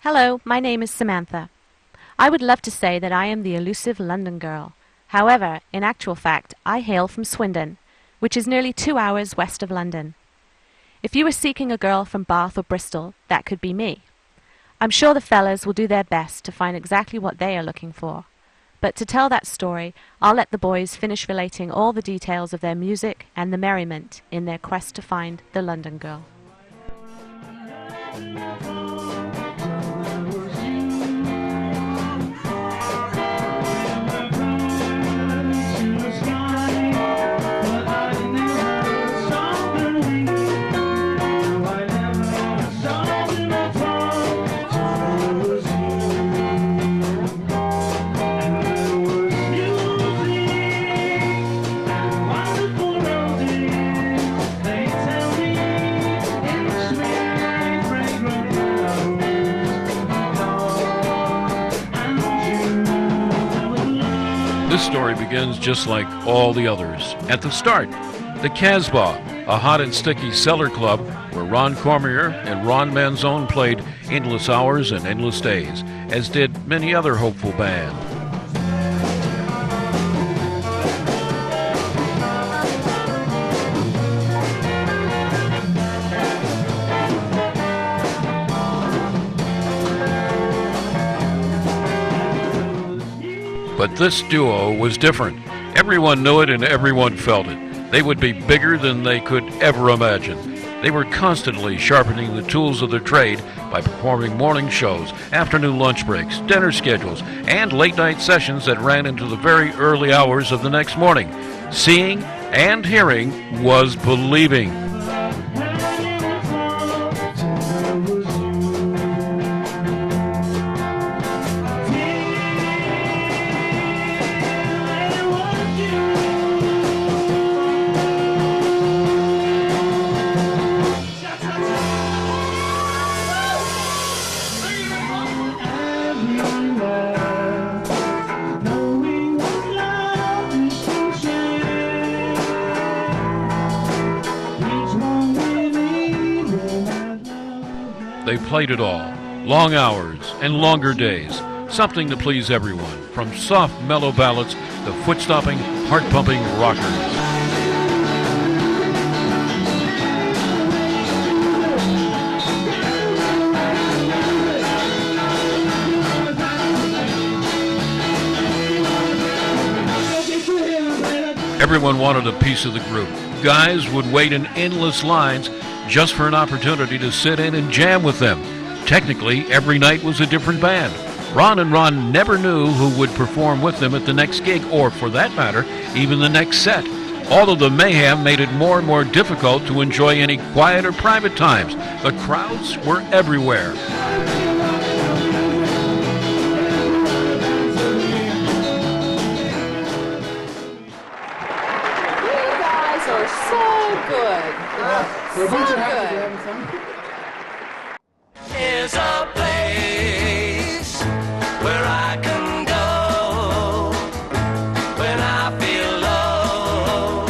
Hello, my name is Samantha. I would love to say that I am the elusive London girl. However, in actual fact, I hail from Swindon, which is nearly 2 hours west of London. If you were seeking a girl from Bath or Bristol, that could be me. I'm sure the fellas will do their best to find exactly what they are looking for. But to tell that story, I'll let the boys finish relating all the details of their music and the merriment in their quest to find the London girl. This story begins just like all the others. At the start, the Casbah, a hot and sticky cellar club where Ron Cormier and Ron Manzone played endless hours and endless days, as did many other hopeful bands. But this duo was different. Everyone knew it and everyone felt it. They would be bigger than they could ever imagine. They were constantly sharpening the tools of their trade by performing morning shows, afternoon lunch breaks, dinner schedules, and late-night sessions that ran into the very early hours of the next morning. Seeing and hearing was believing. They played it all. Long hours and longer days. Something to please everyone, from soft, mellow ballads to foot-stomping, heart-pumping rockers. Everyone wanted a piece of the group. Guys would wait in endless lines just for an opportunity to sit in and jam with them. Technically, every night was a different band. Ron and Ron never knew who would perform with them at the next gig, or for that matter, even the next set. All of the mayhem made it more and more difficult to enjoy any quiet or private times. The crowds were everywhere. So good. We're a bunch of happy good. having fun. Here's a place where I can go when I feel low,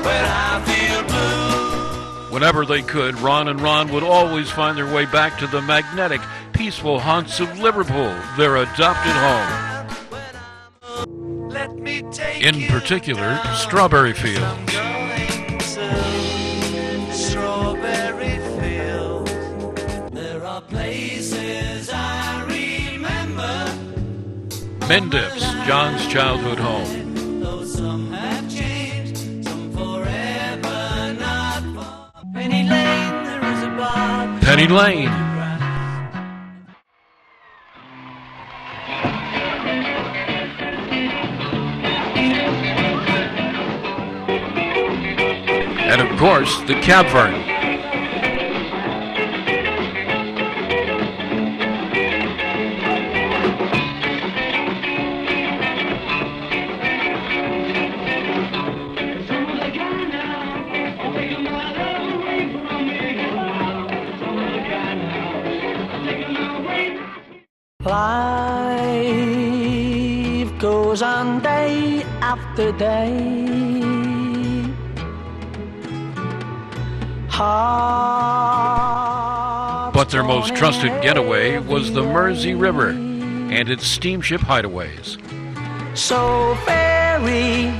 when I feel blue. Whenever they could, Ron and Ron would always find their way back to the magnetic, peaceful haunts of Liverpool, their adopted home. Let me take In particular, Strawberry Fields. Strawberry fields. There are places I remember. Mendip's, John's childhood home. Though some have changed, some forever not for. Penny Lane, there is a bar. Penny Lane. And of course, the Cavern. Life goes on day after day. But But their most trusted getaway was the Mersey River and its steamship hideaways. So very.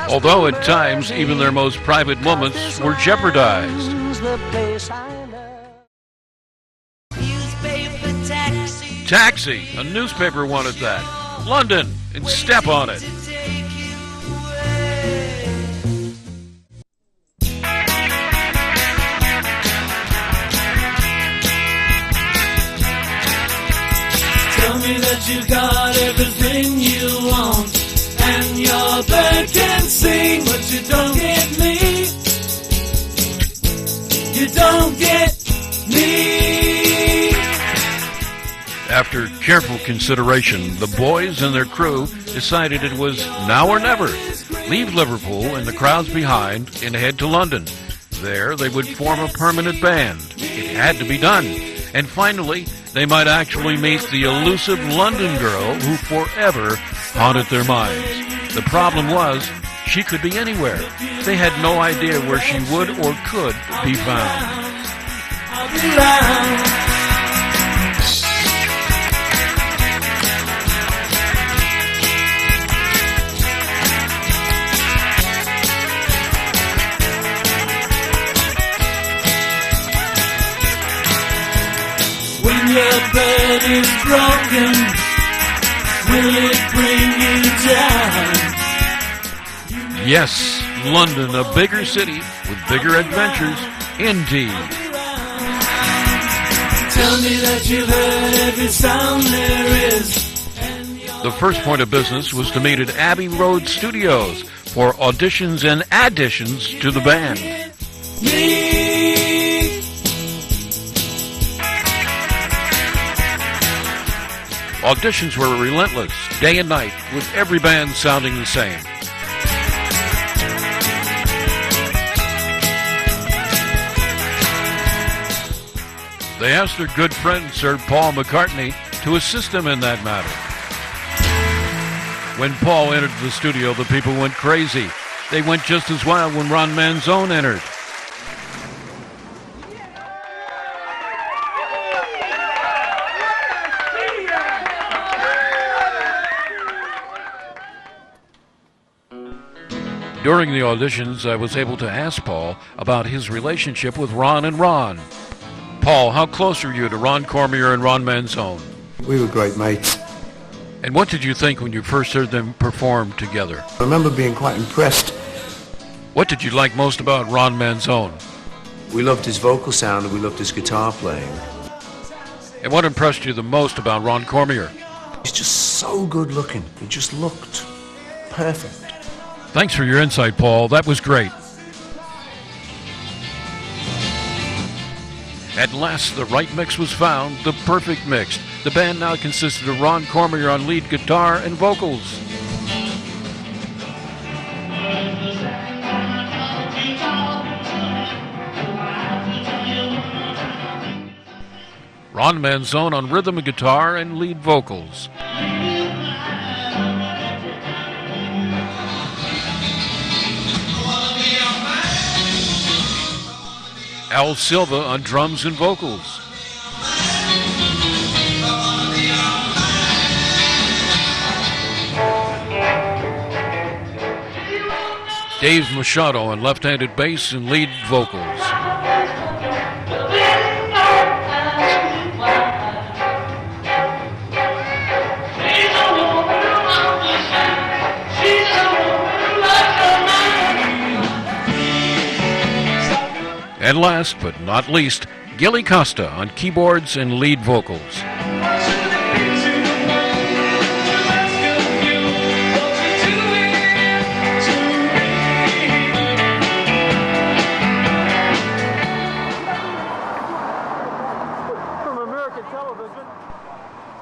Although at times even their most private moments were jeopardized. The place I love. Newspaper taxi. Taxi, a newspaper wanted that. London, and step on it. To take you away. Tell me that you got everything you want, and your bird can sing, but you don't get me. You don't get me. After careful consideration, the boys and their crew decided it was now or never. Leave Liverpool and the crowds behind and head to London. There they would form a permanent band. It had to be done. And finally, they might actually meet the elusive London girl who forever haunted their minds. The problem was, she could be anywhere. They had no idea where she would or could be found. I'll be round. When your bed is broken, will it bring you down? Yes, London, a bigger city with bigger adventures, indeed. Tell me that you've heard every sound there is. The first point of business was to meet at Abbey Road Studios for auditions and additions to the band. Me. Auditions were relentless, day and night, with every band sounding the same. They asked their good friend Sir Paul McCartney to assist them in that matter. When Paul entered the studio, the people went crazy. They went just as wild when Ron Manzone entered. During the auditions, I was able to ask Paul about his relationship with Ron and Ron. Paul, how close are you to Ron Cormier and Ron Manzone? We were great mates. And what did you think when you first heard them perform together? I remember being quite impressed. What did you like most about Ron Manzone? We loved his vocal sound and we loved his guitar playing. And what impressed you the most about Ron Cormier? He's just so good looking. He just looked perfect. Thanks for your insight, Paul. That was great. At last, the right mix was found, the perfect mix. The band now consisted of Ron Cormier on lead guitar and vocals. Ron Manzone on rhythm and guitar and lead vocals. Al Silva on drums and vocals. Dave Machado on left-handed bass and lead vocals. And last but not least, Gilly Costa on keyboards and lead vocals.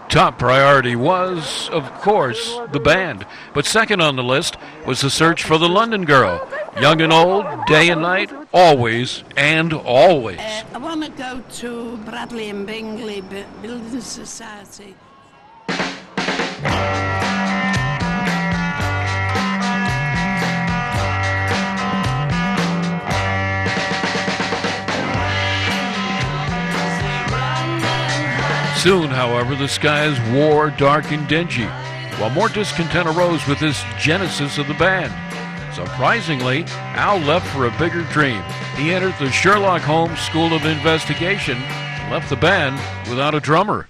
Top priority was, of course, the band. But second on the list was the search for the London girl. Young and old, day and night, always and always. I want to go to Bradley and Bingley Building Society. Soon, however, the skies wore dark and dingy, while more discontent arose with this genesis of the band. Surprisingly, Al left for a bigger dream. He entered the Sherlock Holmes School of Investigation and left the band without a drummer.